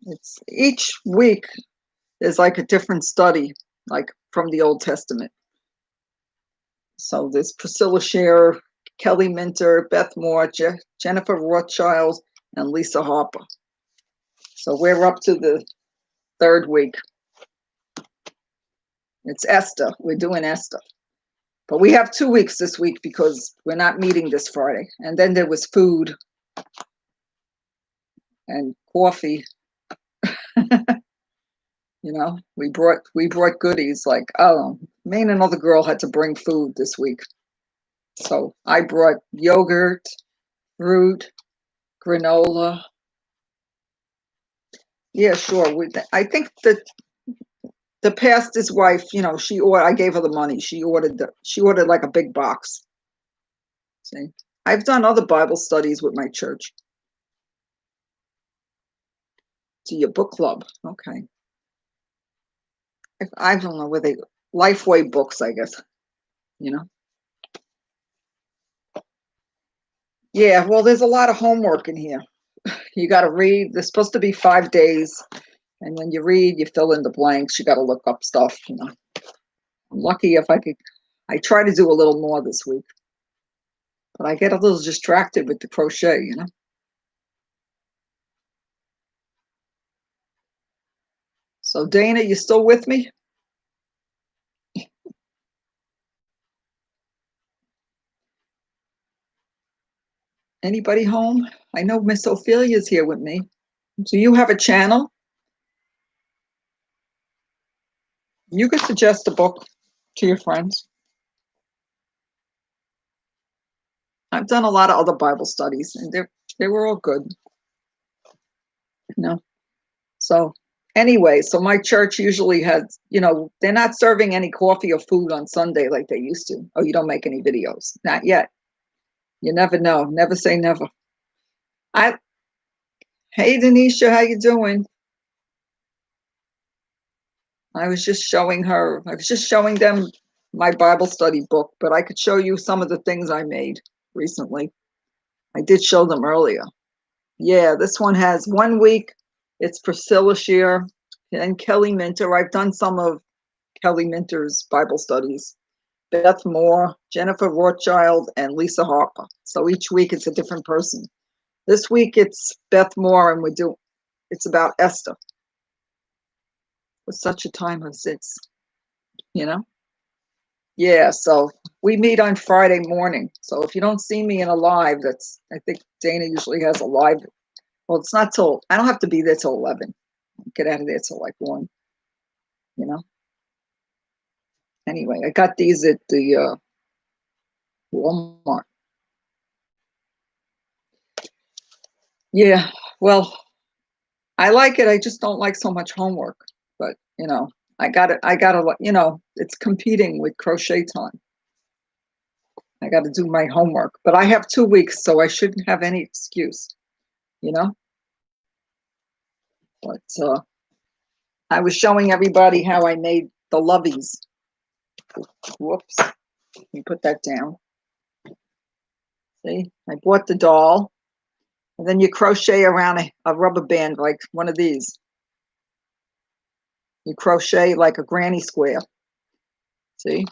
it's each week is like a different study, like from the Old Testament. So there's Priscilla Scherer, Kelly Minter, Beth Moore, Jennifer Rothschild, and Lisa Harper. So we're up to the third week. It's Esther. We're doing Esther. But we have 2 weeks this week because we're not meeting this Friday. And then there was food and coffee. You know, we brought goodies like, oh, me and another girl had to bring food this week. So I brought yogurt, fruit, granola. Yeah, sure. I think that the pastor's wife, you know, I gave her the money. She ordered like a big box. See, I've done other Bible studies with my church. To your book club, okay. I don't know where Lifeway books, I guess. You know. Yeah, well, there's a lot of homework in here. You got to read. There's supposed to be 5 days, and when you read, you fill in the blanks. You got to look up stuff. You know. I'm lucky if I could. I try to do a little more this week, but I get a little distracted with the crochet. You know. So Dana, you still with me? Anybody home? I know Miss Ophelia's here with me. Do you have a channel? You could suggest a book to your friends. I've done a lot of other Bible studies, and they were all good. You know. So anyway, so my church usually has, you know, they're not serving any coffee or food on Sunday like they used to. Oh, you don't make any videos? Not yet. You never know. Never say never. Hey Denisha, how you doing? I was just showing them my Bible study book, but I could show you some of the things I made recently. I did show them earlier. Yeah, this one has 1 week. It's Priscilla Scherer and Kelly Minter. I've done some of Kelly Minter's Bible studies. Beth Moore, Jennifer Rothschild, and Lisa Harper. So each week it's a different person. This week it's Beth Moore, and it's about Esther. For such a time as this, you know? Yeah, so we meet on Friday morning. So if you don't see me in a live, I think Dana usually has a live. Well, it's not till, I don't have to be there till 11. Get out of there till like 1, you know. Anyway, I got these at the Walmart. Yeah, well, I like it. I just don't like so much homework. But, you know, I gotta, you know, it's competing with crochet time. I got to do my homework. But I have 2 weeks, so I shouldn't have any excuse, you know. But I was showing everybody how I made the loveys. Whoops. Let me put that down. See, I bought the doll. And then you crochet around a rubber band like one of these. You crochet like a granny square. See?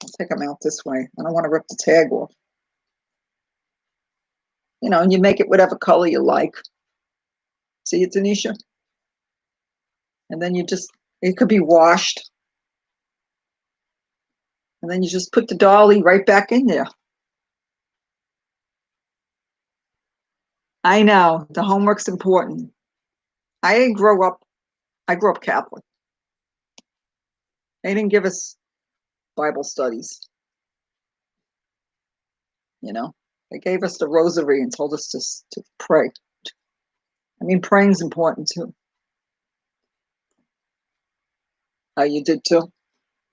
I'll take them out this way. I don't want to rip the tag off. You know, and you make it whatever color you like. See it, Denisha? And then you just, it could be washed. And then you just put the dolly right back in there. I know, the homework's important. I grew up Catholic. They didn't give us Bible studies. You know, they gave us the rosary and told us to pray. I mean, praying's important too. Oh, you did too?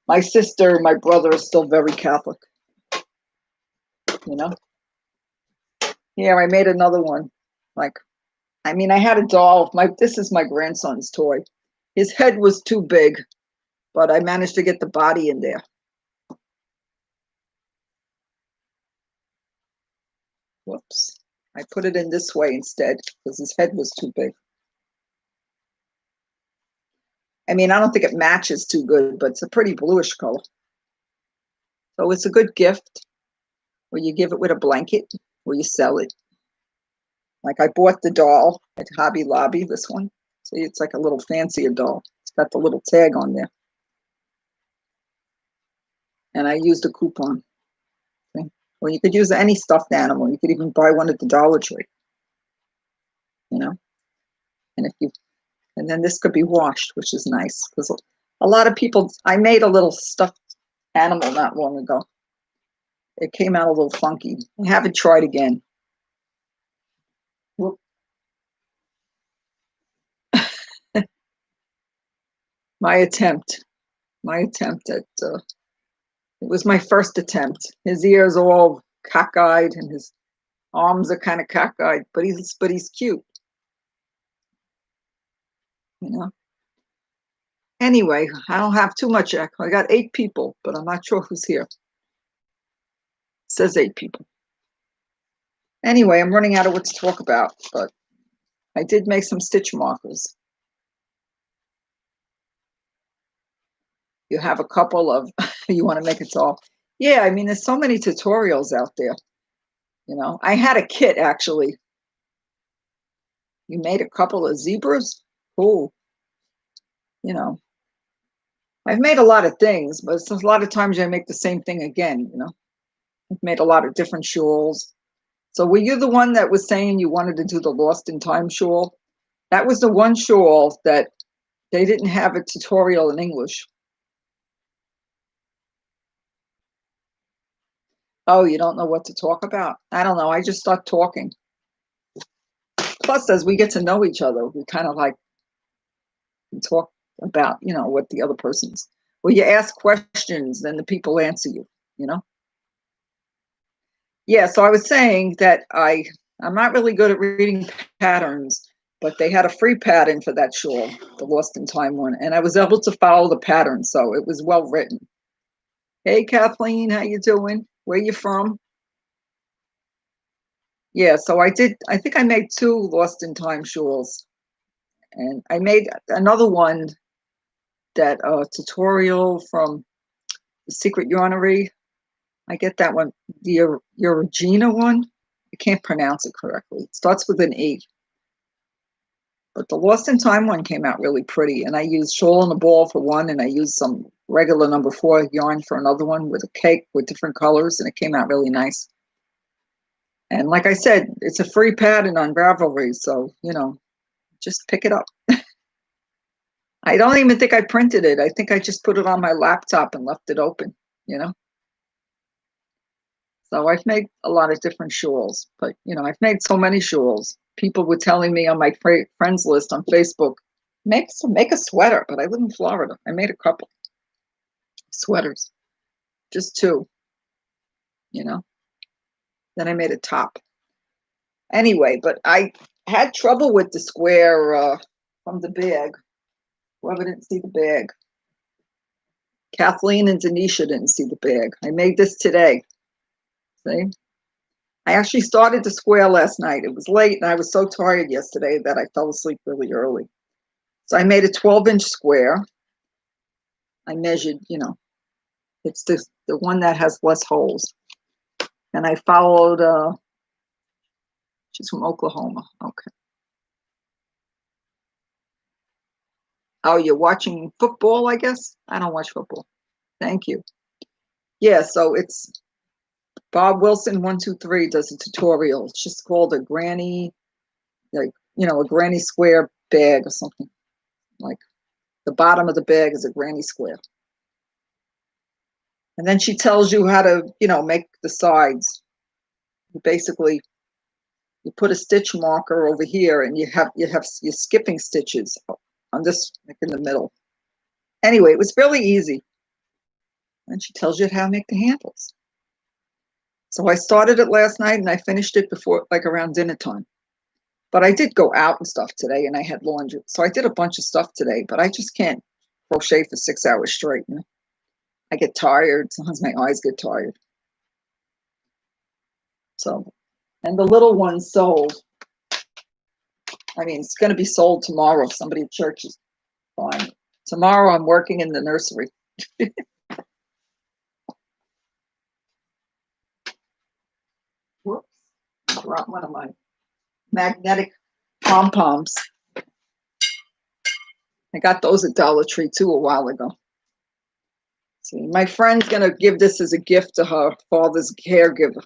My sister and my brother are still very Catholic. You know? Yeah, I made another one. Like, I mean, I had a doll. This is my grandson's toy. His head was too big, but I managed to get the body in there. Whoops. I put it in this way instead because his head was too big. I mean, I don't think it matches too good, but it's a pretty bluish color. So it's a good gift, or you give it with a blanket, or you sell it. Like I bought the doll at Hobby Lobby, this one. See, it's like a little fancier doll. It's got the little tag on there. And I used a coupon. Okay? Or you could use any stuffed animal. You could even buy one at the Dollar Tree. You know? And then this could be washed, which is nice. Because a lot of people, I made a little stuffed animal not long ago. It came out a little funky. I haven't tried again. Whoop. My attempt at, it was my first attempt. His ears are all cockeyed and his arms are kind of cockeyed, but he's cute. You know? Anyway, I don't have too much echo. I got 8 people, but I'm not sure who's here. It says 8 people. Anyway, I'm running out of what to talk about, but I did make some stitch markers. You have a couple of, you want to make it all. Yeah, I mean, there's so many tutorials out there. You know, I had a kit actually. You made a couple of zebras? Cool. You know, I've made a lot of things, but a lot of times I make the same thing again, you know. I've made a lot of different shawls. So were you the one that was saying you wanted to do the Lost in Time shawl? That was the one shawl that they didn't have a tutorial in English. Oh, you don't know what to talk about? I don't know. I just start talking. Plus, as we get to know each other, we kind of like talk about, you know, what the other person's. Well, you ask questions, then the people answer you, you know? Yeah, so I was saying that I'm not really good at reading patterns, but they had a free pattern for that shawl, the Lost in Time one, and I was able to follow the pattern, so it was well written. Hey, Kathleen, how you doing? Where you from? Yeah, so I think I made 2 Lost in Time shawls, and I made another one, that tutorial from the Secret Yarnery. I get that one, the Regina one. I can't pronounce it correctly. It starts with an E. But the Lost in Time one came out really pretty, and I used shawl and a ball for one, and I used some regular number 4 yarn for another one with a cake with different colors, and it came out really nice. And like I said, it's a free pattern on Ravelry, so, you know, just pick it up. I don't even think I printed it. I think I just put it on my laptop and left it open, you know. So I've made a lot of different shawls, but, you know, I've made so many shawls. People were telling me on my friends list on Facebook, make a sweater, but I live in Florida. I made a couple sweaters, just two, you know. Then I made a top. Anyway, but I had trouble with the square from the bag. Whoever didn't see the bag. Kathleen and Denisha didn't see the bag. I made this today. See? I actually started the square last night. It was late and I was so tired yesterday that I fell asleep really early. So I made a 12-inch square. I measured, you know, it's the one that has less holes. And I followed, she's from Oklahoma. Okay. Oh, you're watching football, I guess? I don't watch football. Thank you. Yeah, so it's Bob Wilson 123 does a tutorial. It's just called a granny, like, you know, a granny square bag or something. Like the bottom of the bag is a granny square. And then she tells you how to, you know, make the sides. Basically, you put a stitch marker over here and you have your skipping stitches on this, like in the middle. Anyway, it was really easy. And she tells you how to make the handles. So I started it last night and I finished it before, like around dinner time. But I did go out and stuff today and I had laundry. So I did a bunch of stuff today, but I just can't crochet for 6 hours straight. You know? I get tired. Sometimes my eyes get tired. So, and the little one sold. I mean, it's going to be sold tomorrow if somebody at church is buying it. Tomorrow I'm working in the nursery. Whoops. I dropped one of my magnetic pom-poms. I got those at Dollar Tree too a while ago. See, my friend's going to give this as a gift to her father's caregiver.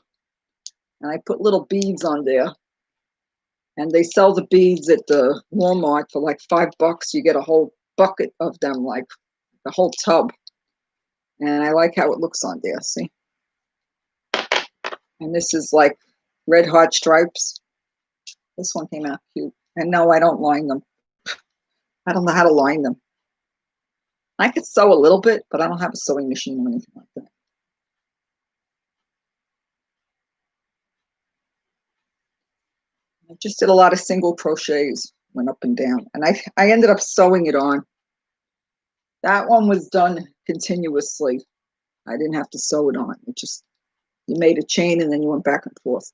And I put little beads on there. And they sell the beads at the Walmart for like $5. You get a whole bucket of them, like the whole tub. And I like how it looks on there, see? And this is like red hot stripes. This one came out cute. And no, I don't line them. I don't know how to line them. I could sew a little bit, but I don't have a sewing machine or anything like that. I just did a lot of single crochets, went up and down. And I ended up sewing it on. That one was done continuously. I didn't have to sew it on. It just, you made a chain and then you went back and forth.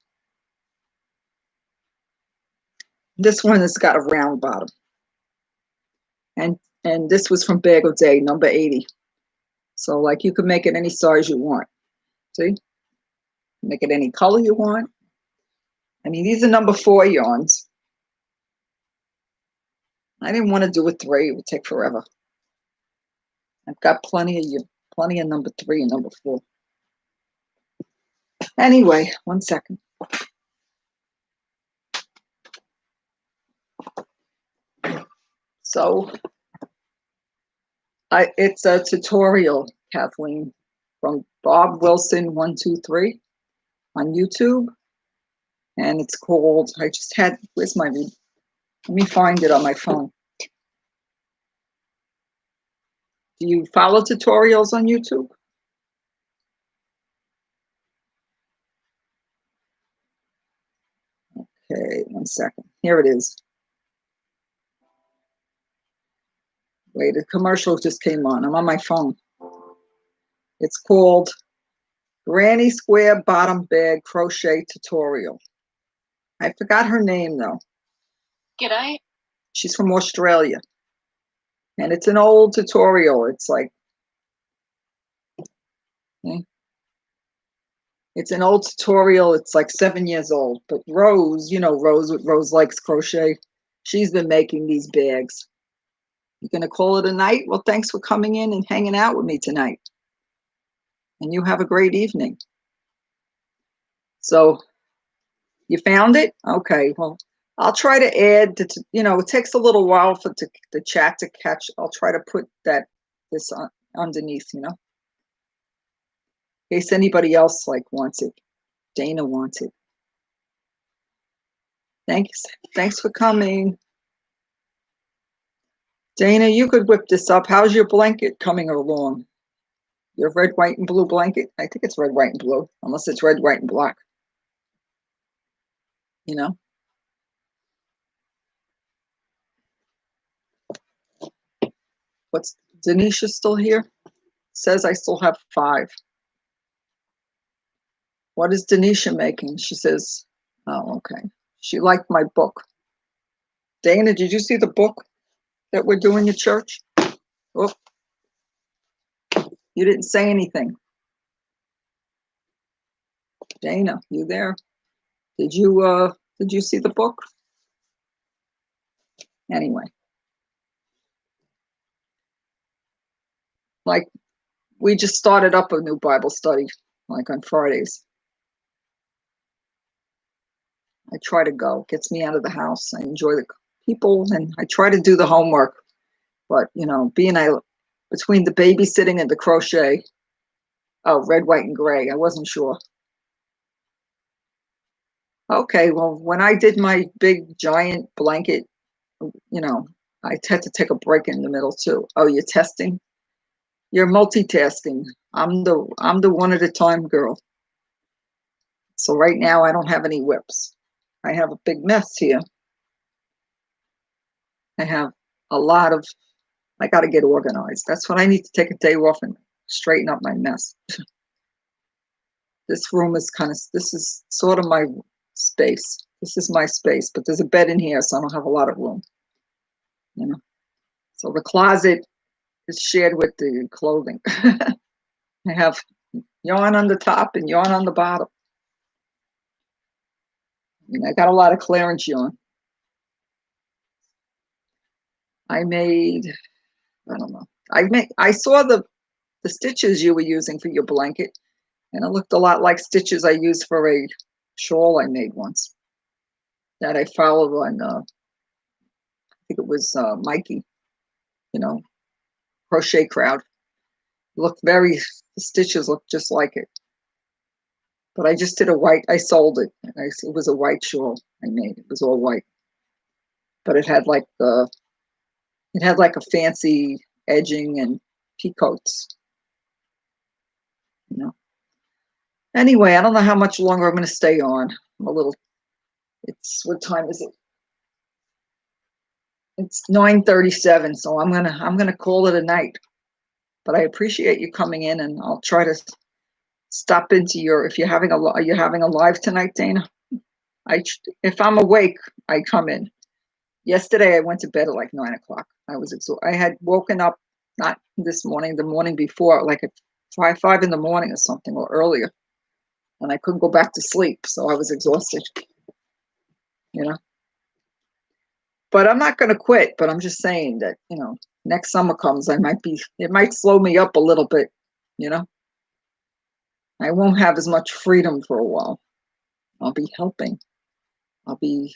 This one has got a round bottom. And this was from Bagoday, number 80. So like you can make it any size you want. See? Make it any color you want. I mean, these are number 4 yarns. I didn't want to do a 3. It would take forever. I've got plenty of number 3 and number 4. Anyway, 1 second. So it's a tutorial, Kathleen, from Bob Wilson 123 on YouTube. And it's called, I just had, where's my read? Let me find it on my phone. Do you follow tutorials on YouTube? Okay, 1 second. Here it is. Wait, a commercial just came on. I'm on my phone. It's called Granny Square Bottom Bag Crochet Tutorial. I forgot her name though. G'day. She's from Australia. And it's an old tutorial. It's like, okay. It's an old tutorial. It's like 7 years old. But Rose, you know, Rose likes crochet. She's been making these bags. You're going to call it a night? Well, thanks for coming in and hanging out with me tonight. And you have a great evening. So You found it? Okay, well, I'll try to add, it takes a little while for the chat to catch. I'll try to put this underneath, in case anybody else wants it. Dana wants it. Thanks for coming. Dana, you could whip this up. How's your blanket coming along? Your red, white, and blue blanket? I think it's red, white, and blue, unless it's red, white, and black. What's Denisha still here? Says I still have 5. What is Denisha making? She says, oh, okay. She liked my book. Dana, did you see the book that we're doing at church? Oh, you didn't say anything. Dana, you there? Did you see the book? Anyway. We just started up a new Bible study, on Fridays. I try to go. It gets me out of the house. I enjoy the people, and I try to do the homework. But, between the babysitting and the crochet, red, white, and gray, I wasn't sure. Okay, well, when I did my big, giant blanket, I had to take a break in the middle, too. Oh, you're testing? You're multitasking. I'm the one at a time girl. So right now, I don't have any whips. I have a big mess here. I have a lot of, I got to get organized. That's what I need to take a day off and straighten up my mess. This room is this is sort of my space. This is my space, but there's a bed in here, so I don't have a lot of room. So the closet is shared with the clothing. I have yarn on the top and yarn on the bottom. I got a lot of clearance yarn. I made, I don't know. I saw the stitches you were using for your blanket, and it looked a lot like stitches I used for a shawl I made once that I followed on, I think it was Mikey, Crochet Crowd. The stitches look just like it. But I just did I sold it. It was a white shawl I made. It was all white. But it had a fancy edging and peacoats. Anyway, I don't know how much longer I'm going to stay on. What time is it? It's 9:37, so I'm gonna call it a night. But I appreciate you coming in, and I'll try to stop into are you having a live tonight, Dana? If I'm awake, I come in. Yesterday I went to bed at 9 o'clock. I was exhausted. I had woken up, not this morning, the morning before, at 5 in the morning or something, or earlier, and I couldn't go back to sleep, so I was exhausted. But I'm not going to quit. But I'm just saying that next summer comes, it might slow me up a little bit. I won't have as much freedom for a while. I'll be helping. I'll be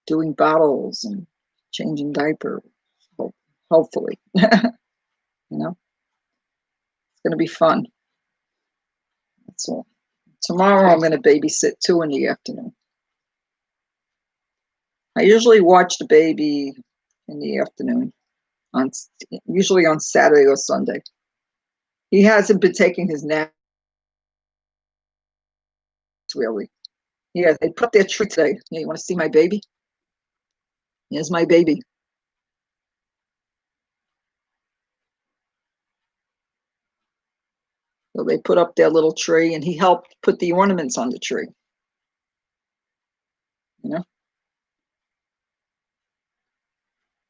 doing bottles and changing diapers, hopefully. It's going to be fun. That's all. Tomorrow I'm going to babysit 2 in the afternoon. I usually watch the baby in the afternoon, usually on Saturday or Sunday. He hasn't been taking his nap, really. Yeah, they put their tree today. Yeah, you want to see my baby? Here's my baby. So they put up their little tree, and he helped put the ornaments on the tree.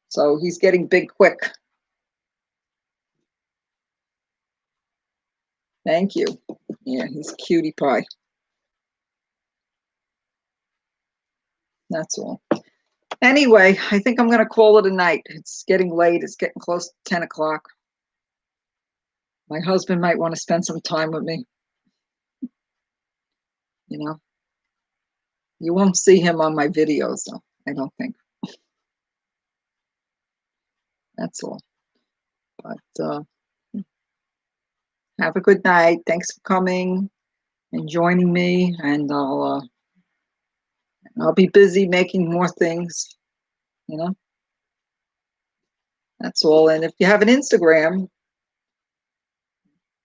So he's getting big quick. Thank you. Yeah, he's a cutie pie. That's all. Anyway, I think I'm going to call it a night. It's getting late. It's getting close to 10 o'clock. My husband might want to spend some time with me. You won't see him on my videos, though, I don't think. That's all. But have a good night. Thanks for coming and joining me. And I'll be busy making more things, you know. That's all. And if you have an Instagram,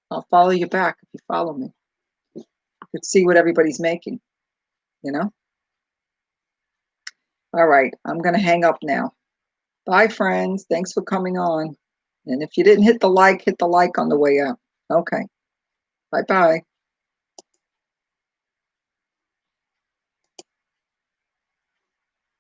I'll follow you back if you follow me. You could see what everybody's making, you know. All right, I'm going to hang up now. Bye, friends. Thanks for coming on. And if you didn't hit the like on the way out. Okay. Bye-bye.